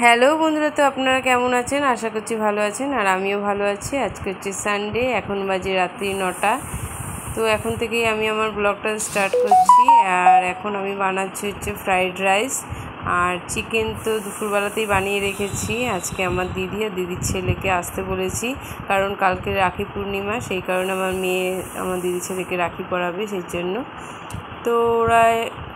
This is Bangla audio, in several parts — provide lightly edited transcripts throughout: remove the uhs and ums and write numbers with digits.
হ্যালো বন্ধুরা, তো আপনারা কেমন আছেন? আশা করছি ভালো আছেন, আর আমিও ভালো আছি। আজকে হচ্ছে সানডে, এখন বাজে রাত্রি 9টা। তো এখন থেকেই আমি আমার ব্লগটা স্টার্ট করছি। আর এখন আমি বানাচ্ছি হচ্ছে ফ্রাইড রাইস আর চিকেন। তো দুপুরবেলাতেই বানিয়ে রেখেছি। আজকে আমার দিদি আর দিদির ছেলেকে আসতে বলেছি, কারণ কালকে রাখি পূর্ণিমা, সেই কারণে আমার মেয়ে আমার দিদির ছেলেকে রাখি পরাবে, সেই জন্য। তো ওরা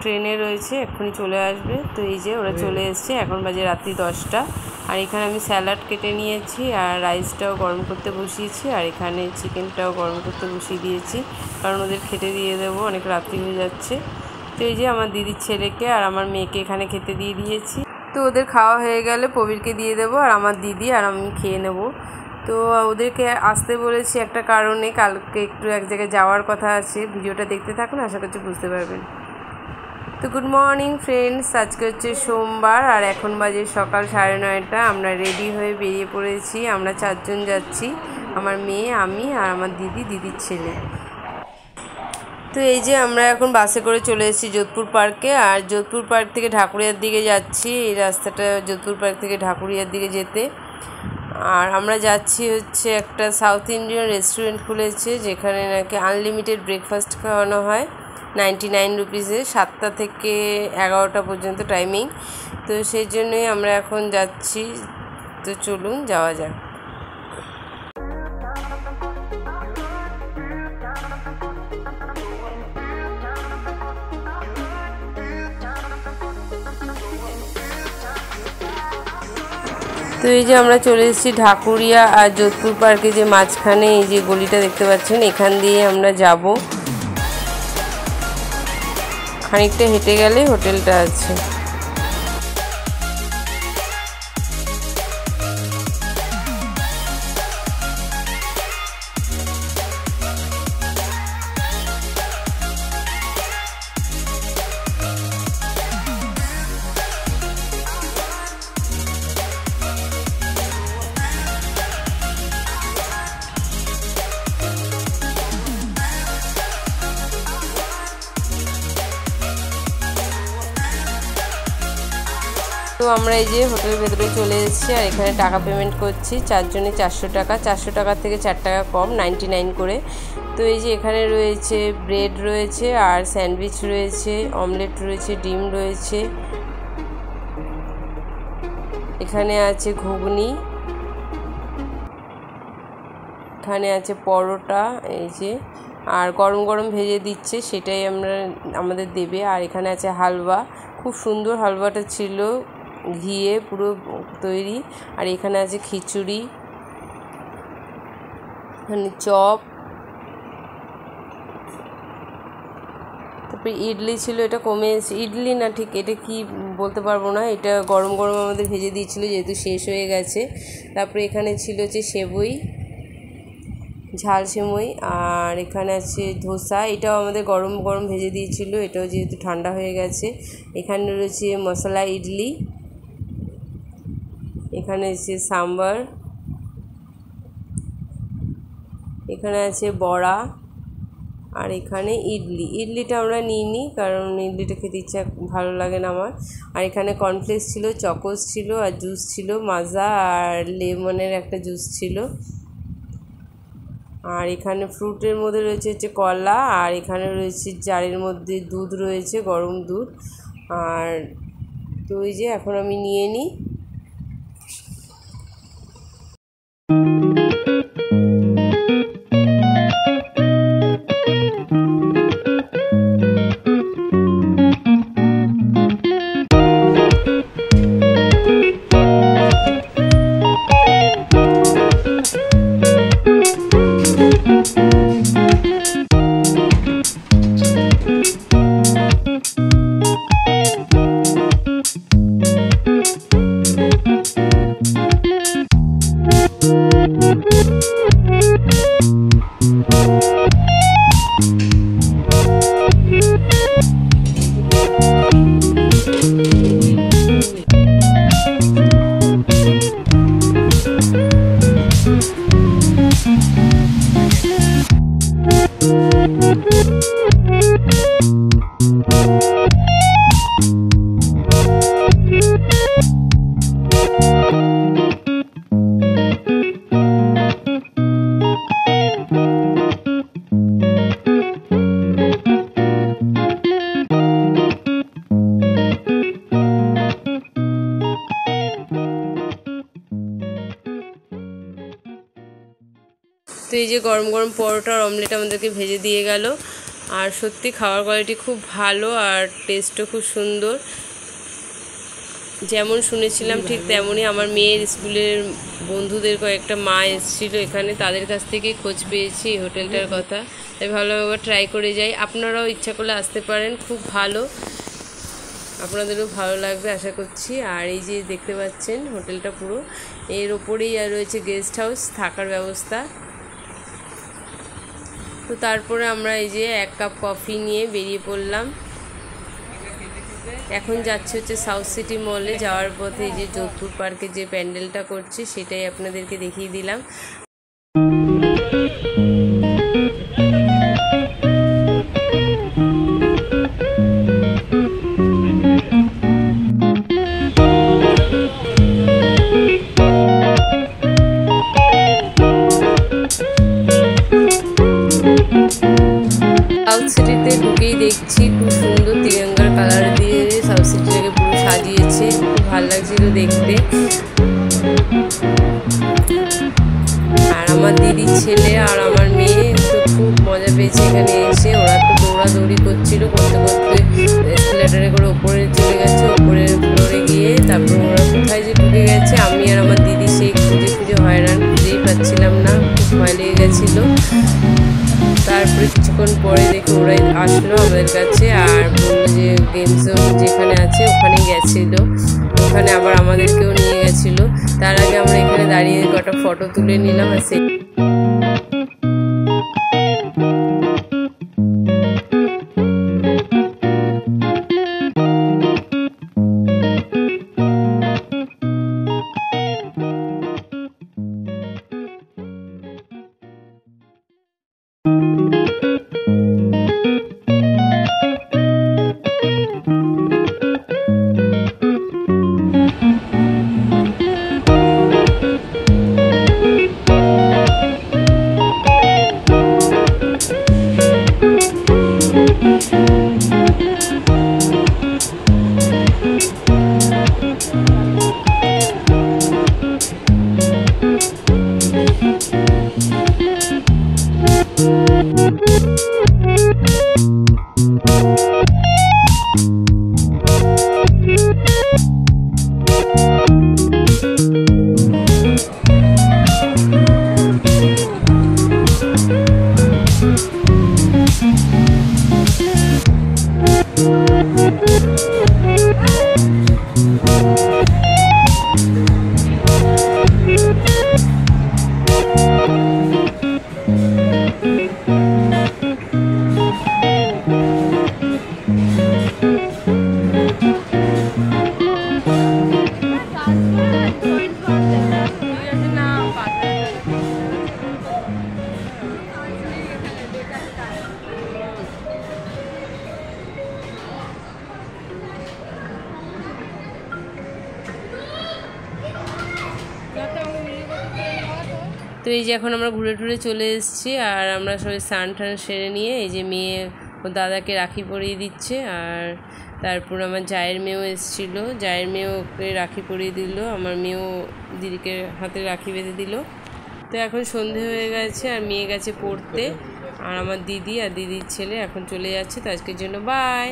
ট্রেনে রয়েছে, এক্ষুনি চলে আসবে। তো এই যে ওরা চলে এসছে, এখন বাজে রাত্রি 10টা। আর এখানে আমি স্যালাড কেটে নিয়েছি, আর রাইসটাও গরম করতে বসিয়েছি, আর এখানে চিকেনটাও গরম করতে বসিয়ে দিয়েছি, কারণ ওদের খেতে দিয়ে দেবো, অনেক রাত্রি হয়ে যাচ্ছে। তো এই যে আমার দিদির ছেলেকে আর আমার মেয়েকে এখানে খেতে দিয়ে দিয়েছি। তো ওদের খাওয়া হয়ে গেলে প্রবীরকে দিয়ে দেবো, আর আমার দিদি আর আমি খেয়ে নেব। তো ওদেরকে আসতে বলেছি একটা কারণে, কালকে একটু এক জায়গায় যাওয়ার কথা আছে। ভিডিওটা দেখতে থাকুন, আশা করছি বুঝতে পারবেন। তো গুড মর্নিং ফ্রেন্ডস, আজকে হচ্ছে সোমবার, আর এখন বাজে সকাল 9:30। আমরা রেডি হয়ে বেরিয়ে পড়েছি। আমরা 4 জন যাচ্ছি, আমার মেয়ে, আমি আর আমার দিদির ছেলে। তো এই যে আমরা এখন বাসে করে চলে এসেছি যোধপুর পার্কে, আর যোধপুর পার্ক থেকে ঢাকুরিয়ার দিকে যাচ্ছি। এই রাস্তাটা যোধপুর পার্ক থেকে ঢাকুরিয়ার দিকে যেতে। আর আমরা যাচ্ছি হচ্ছে একটা সাউথ ইন্ডিয়ান রেস্টুরেন্ট খুলেছে, যেখানে নাকি আনলিমিটেড ব্রেকফাস্ট খাওয়ানো হয় 99 রুপিসে, 7টা থেকে 11টা পর্যন্ত টাইমিং। তো সেই জন্যই আমরা এখন যাচ্ছি। তো চলুন যাওয়া যাক। তো এই যে আমরা চলে এসেছি ঢাকুরিয়া আর যোধপুর পার্কে, যে মাঝখানে এই যে গলিটা দেখতে পাচ্ছেন, এখান দিয়ে আমরা যাব। খানিকটা হেঁটে গেলে হোটেলটা আছে। তো আমরা এই যে হোটেলের ভেতরে চলে এসেছি, আর এখানে টাকা পেমেন্ট করছি। 4 জনে 400 টাকা, 400 টাকার থেকে 4 টাকা কম, 99 করে। তো এই যে এখানে রয়েছে ব্রেড রয়েছে, আর স্যান্ডউইচ রয়েছে, অমলেট রয়েছে, ডিম রয়েছে, এখানে আছে ঘুগনি, এখানে আছে পরোটা, এই যে, আর গরম গরম ভেজে দিচ্ছে, সেটাই আমাদের দেবে। আর এখানে আছে হালুয়া, খুব সুন্দর হালুয়াটা ছিল, ঘিয়ে পুরো তৈরি। আর এখানে আছে খিচুড়ি, এখানে চপ, তারপরে ইডলি ছিল, এটা কমে এসেছে, ইডলি না ঠিক এটা কি বলতে পারবো না। এটা গরম গরম আমাদের ভেজে দিয়েছিল, যেহেতু শেষ হয়ে গেছে। তারপরে এখানে ছিল হচ্ছে সেবই, ঝাল সেমই, আর এখানে আছে ধোসা, এটাও আমাদের গরম গরম ভেজে দিয়েছিল, এটাও যেহেতু ঠান্ডা হয়ে গেছে। এখানে রয়েছে মশলা ইডলি, এখানে আছে সাম্বার, এখানে আছে বড়া, আর এখানে ইডলিটা আমরা নিইনি, কারণ ইডলিটা খেতে ইচ্ছা ভালো লাগে না আমার। আর এখানে কর্নফ্লেক্স ছিল, চকোস ছিল, আর জুস ছিল, মাজা আর লেমনের একটা জুস ছিল। আর এখানে ফ্রুটের মধ্যে রয়েছে হচ্ছে কলা, আর এখানে রয়েছে জারের মধ্যে দুধ রয়েছে, গরম দুধ। আর তো ওই যে এখন আমি নিয়ে নিই। তো এই যে গরম গরম পরোটা আর অমলেট আমাদেরকে ভেজে দিয়ে গেল। আর সত্যি খাওয়ার কোয়ালিটি খুব ভালো আর টেস্টও খুব সুন্দর। যেমন শুনেছিলাম ঠিক তেমনই আমার মেয়ের স্কুলের বন্ধুদের কয়েকটা মা এসেছিল এখানে, তাদের কাছ থেকেই খোঁজ পেয়েছি এই হোটেলটার কথা। তাই ভাবলাম একবার ট্রাই করে যাই। আপনারাও ইচ্ছা করলে আসতে পারেন, খুব ভালো, আপনাদেরও ভালো লাগবে আশা করছি। আর এই যে দেখতে পাচ্ছেন হোটেলটা পুরো এর ওপরেই আর রয়েছে গেস্ট হাউস, থাকার ব্যবস্থা। তো তারপরে আমরা এই যে 1 কাপ কফি নিয়ে বেরিয়ে পড়লাম। এখন যাচ্ছে হচ্ছে সাউথ সিটি মলে। যাওয়ার পথে এই যে যোধপুর পার্কে যে প্যান্ডেলটা করছে সেটাই আপনাদেরকে দেখিয়ে দিলাম। সাউথ সিটিতে ঢুকেই দেখছি খুব সুন্দর তিরঙ্গার কালার দিয়ে সাউথ সিটিটাকে পুরো সাজিয়েছে, খুব ভালো লাগছিল দেখতে। আর আমার দিদির ছেলে আর আমার মেয়ে তো খুব মজা পেয়েছে এখানে এসে। ওরা তো দৌড়াদৌড়ি করছিল, করতে করতে এসকেলেটারে করে ওপরে চলে গেছে। ওপরের ফ্লোরে গিয়ে তারপর ওরা কোথায় যে ঢুকে গেছে, আমি আর আমার দিদি সেই খুঁজে হয়রান, খুঁজেই পাচ্ছিলাম না, খুব ভয় লেগে গেছিলো। তারপরে কিছুক্ষণ পরে দেখে ওরাই আসলো আমাদের কাছে আর বললো যে গেম জোন যেখানে আছে ওখানে গেছিলো, ওখানে আবার আমাদেরকেও নিয়ে গেছিলো। তার আগে আমরা এখানে দাঁড়িয়ে কটা ফটো তুলে নিলাম। আর সেই তো এই যে এখন আমরা ঘুরে টুরে চলে এসেছি আর আমরা সবাই স্নান টান সেরে নিয়ে এই যে মেয়ে ও দাদাকে রাখি পরিয়ে দিচ্ছে। আর তারপর আমার জায়ের মেয়েও এসেছিলো, জায়ের মেয়েও ওকে রাখি পরিয়ে দিল, আমার মেয়েও দিদিকে হাতে রাখি বেঁধে দিল। তো এখন সন্ধে হয়ে গেছে আর মেয়ে গেছে পড়তে, আর আমার দিদি আর দিদির ছেলে এখন চলে যাচ্ছে। তো আজকের জন্য বাই।